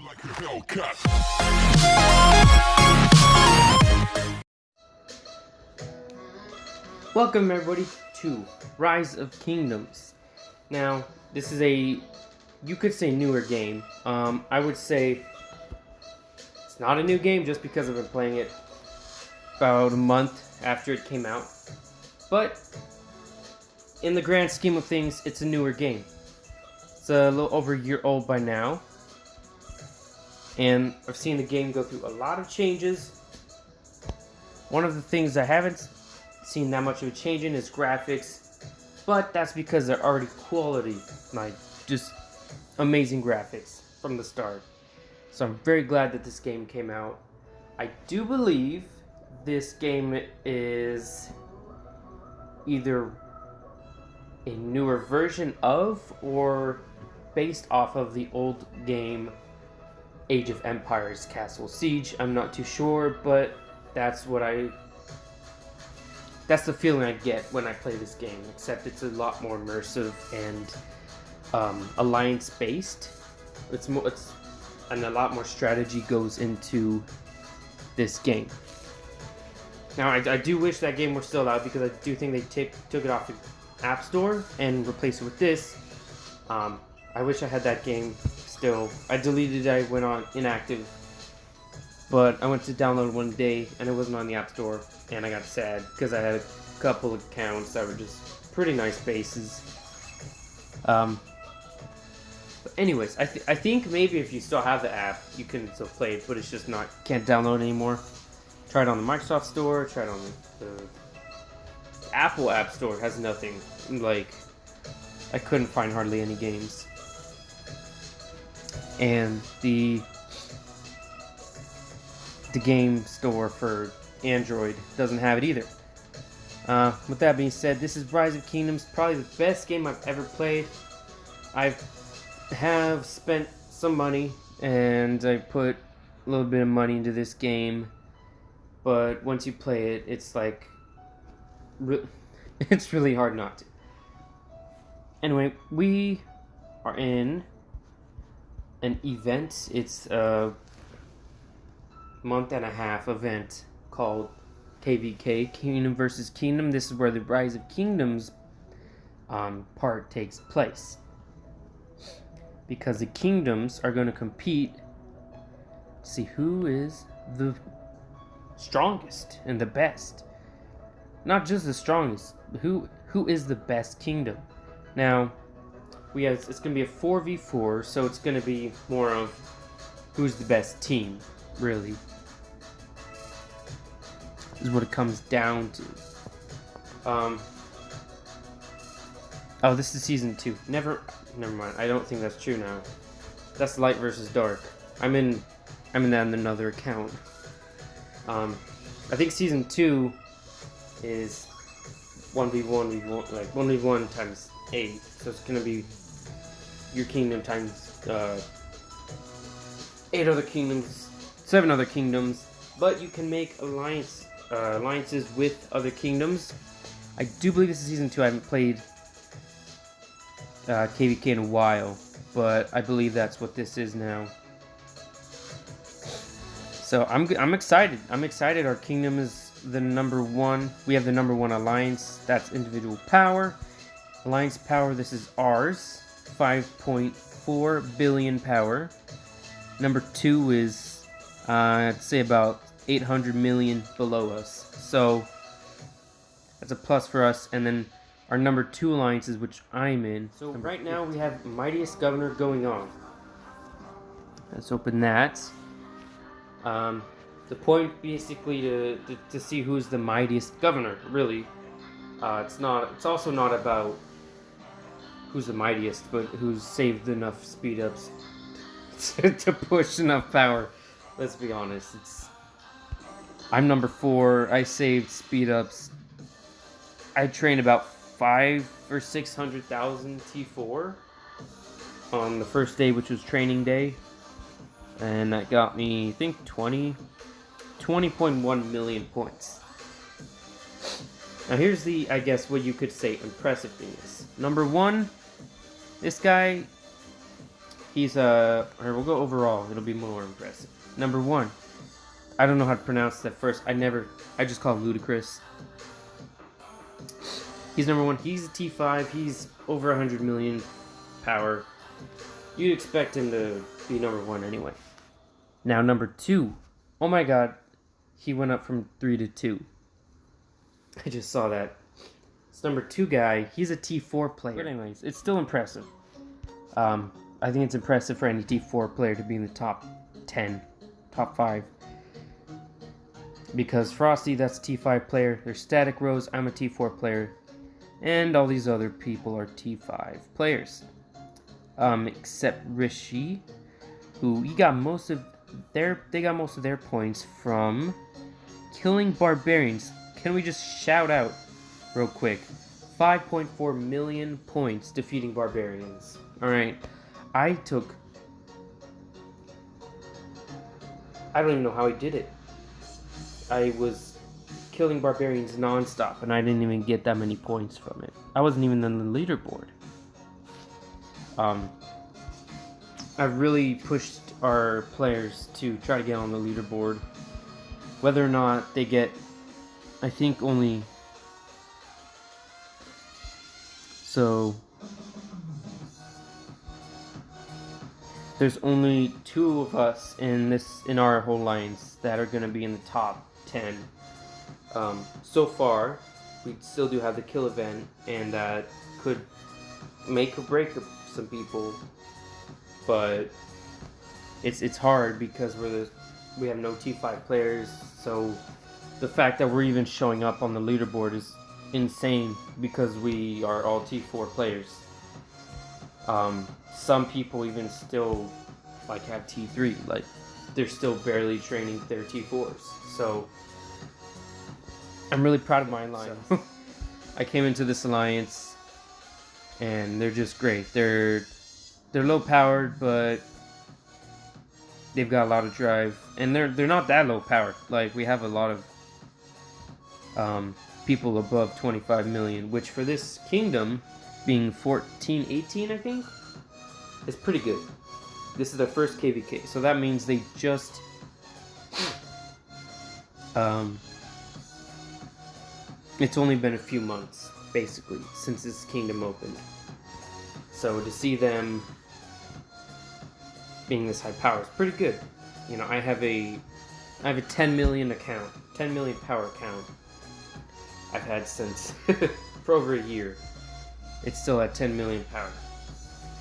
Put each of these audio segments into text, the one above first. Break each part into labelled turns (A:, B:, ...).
A: Like a Hellcat.
B: Welcome everybody to Rise of Kingdoms. Now, this is you could say newer game. I would say it's not a new game just because I've been playing it about a month after it came out. But in the grand scheme of things, it's a newer game. It's a little over a year old by now. And I've seen the game go through a lot of changes. One of the things I haven't seen that much of a change in is graphics, but that's because they're already quality, like just amazing graphics from the start. So I'm very glad that this game came out. I do believe this game is either a newer version of or based off of the old game Age of Empires Castle Siege. I'm not too sure, but that's the feeling I get when I play this game, except it's a lot more immersive and alliance based. And a lot more strategy goes into this game. Now I do wish that game were still out because I do think they took it off the App Store and replaced it with this. I wish I had that game still. I deleted it, I went on inactive. But I went to download one day and it wasn't on the App Store, and I got sad because I had a couple of accounts that were just pretty nice bases. But anyways, I think maybe if you still have the app, you can still play it, but it's just can't download anymore. Try it on the Microsoft Store, try it on the Apple App Store. It has nothing. Like, I couldn't find hardly any games. And the game store for Android doesn't have it either. With that being said, this is Rise of Kingdoms, probably the best game I've ever played. I have spent some money and I put a little bit of money into this game, but once you play it, it's like it's really hard not to. Anyway, we are in an event. It's a month and a half event called KVK, Kingdom versus Kingdom. This is where the Rise of Kingdoms part takes place, because the kingdoms are going to compete to see who is the strongest and the best. Not just the strongest, who is the best kingdom. Now it's going to be a 4v4, so it's going to be more of who's the best team, really. Is what it comes down to. Oh, this is season 2. Never mind. I don't think that's true now. That's light versus dark. I'm in that in another account. I think season 2 is 1v1, like 1v1 times 8. So it's gonna be your kingdom times 8 other kingdoms, 7 other kingdoms. But you can make alliances with other kingdoms. I do believe this is season 2. I haven't played KVK in a while, but I believe that's what this is now. So I'm excited. I'm excited. Our kingdom is the number 1. We have the number 1 alliance. That's individual power. Alliance power. This is ours. 5.4 billion power. Number 2 is I'd say about 800 million below us, so that's a plus for us. And then our number 2 alliances, which I'm in. So right now we have Mightiest Governor going on. Let's open that. The point basically to see who's the mightiest governor, really. It's also not about who's the mightiest, but who's saved enough speed ups to push enough power. Let's be honest, I'm number 4. I saved speed ups. I trained about 500,000 or 600,000 T4 on the first day, which was training day, and that got me, I think, 20.1 million points. Now here's I guess what you could say impressive thing is. Number 1, this guy He's or we'll go overall. It'll be more impressive. Number 1. I don't know how to pronounce that first. I just call him Ludicrous. He's number 1. He's a T5. He's over 100 million power. You'd expect him to be number 1 anyway. Now number 2. Oh my god. He went up from 3 to 2. I just saw that. It's number 2 guy. He's a T4 player. But anyways, it's still impressive. I think it's impressive for any T4 player to be in the top 10, top 5. Because Frosty, that's a T5 player. There's Static Rose, I'm a T4 player. And all these other people are T5 players. Except Rishi, who they got most of their points from killing barbarians. Can we just shout out real quick? 5.4 million points defeating barbarians. Alright. I don't even know how he did it. I was killing barbarians non-stop and I didn't even get that many points from it. I wasn't even on the leaderboard. I've really pushed our players to try to get on the leaderboard. Whether or not they get, I think only, so there's only 2 of us in our whole alliance that are going to be in the top 10. So far, we still do have the kill event, and that could make or break some people. But it's hard because we have no T5 players. So the fact that we're even showing up on the leaderboard is insane because we are all T4 players. Some people even still have T3, they're still barely training their T4s. So I'm really proud of my alliance. I came into this alliance and they're just great. They're low powered, but they've got a lot of drive, and they're not that low powered. We have a lot of people above 25 million, which for this kingdom being 14, 18, I think, is pretty good. This is their first KVK, so that means they just it's only been a few months basically since this kingdom opened. So to see them being this high power is pretty good. You know, I have a 10 million account, 10 million power account I've had since for over a year. It's still at 10 million power.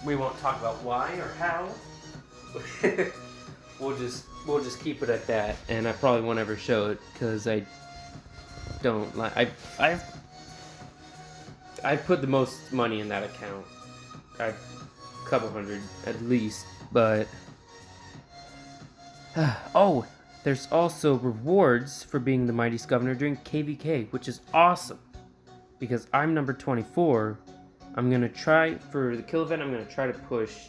B: We won't talk about why or how. We'll just keep it at that, and I probably won't ever show it because I don't like. I've put the most money in that account. A couple hundred at least, but oh, there's also rewards for being the Mightiest Governor during KVK, which is awesome because I'm number 24. I'm gonna try for the kill event. I'm gonna try to push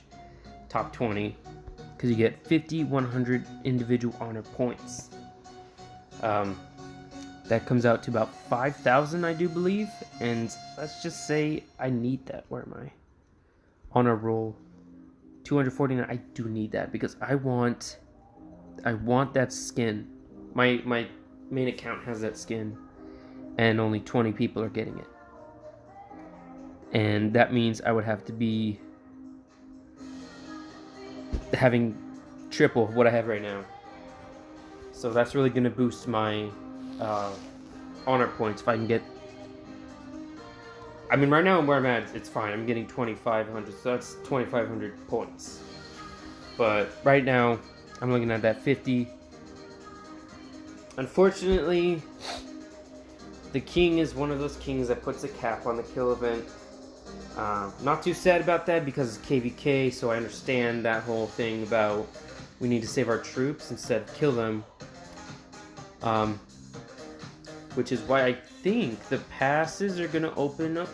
B: top 20 because you get 50, 100 individual honor points. That comes out to about 5,000, I do believe, and let's just say I need that. Where am I? Honor roll 249. I do need that because I want that skin. My main account has that skin, and only 20 people are getting it. And that means I would have to be having triple what I have right now. So that's really going to boost my honor points if I can get. I mean, right now where I'm at, it's fine. I'm getting 2,500, so that's 2,500 points. But right now, I'm looking at that 50. Unfortunately, the king is one of those kings that puts a cap on the kill event. Not too sad about that because it's KVK, so I understand that whole thing about we need to save our troops instead of kill them. Which is why I think the passes are going to open up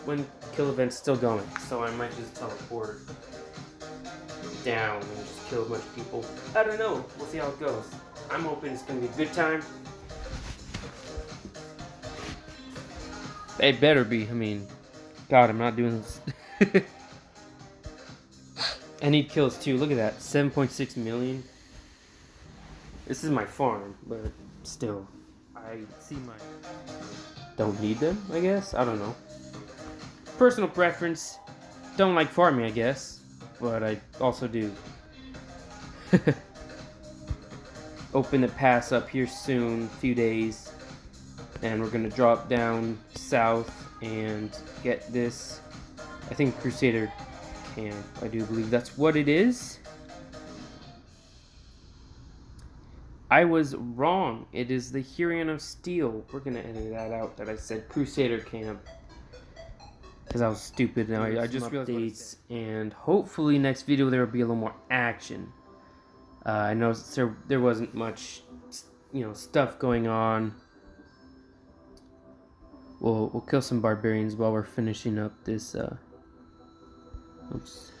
B: when kill event's still going. So I might just teleport down and just kill a bunch of people. I don't know. We'll see how it goes. I'm hoping it's going to be a good time. It better be. I mean, God, I'm not doing this. I need kills too. Look at that. 7.6 million. This is my farm, but still. I see my... Don't need them, I guess? I don't know. Personal preference. Don't like farming, I guess. But I also do. Open the pass up here soon. Few days. And we're gonna drop down south and get this. I think Crusader Camp. I do believe that's what it is. I was wrong. It is the Herion of Steel. We're gonna edit that out that I said Crusader Camp. Because I was stupid. Now I just realized updates, and hopefully next video there will be a little more action. I know there wasn't much, stuff going on. We'll kill some barbarians while we're finishing up this. Oops.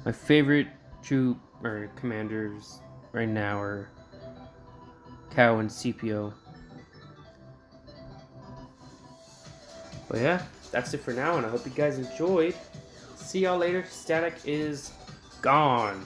B: My favorite troop or commanders right now are Cow and Scipio. But yeah, that's it for now, and I hope you guys enjoyed. See y'all later. Static is gone.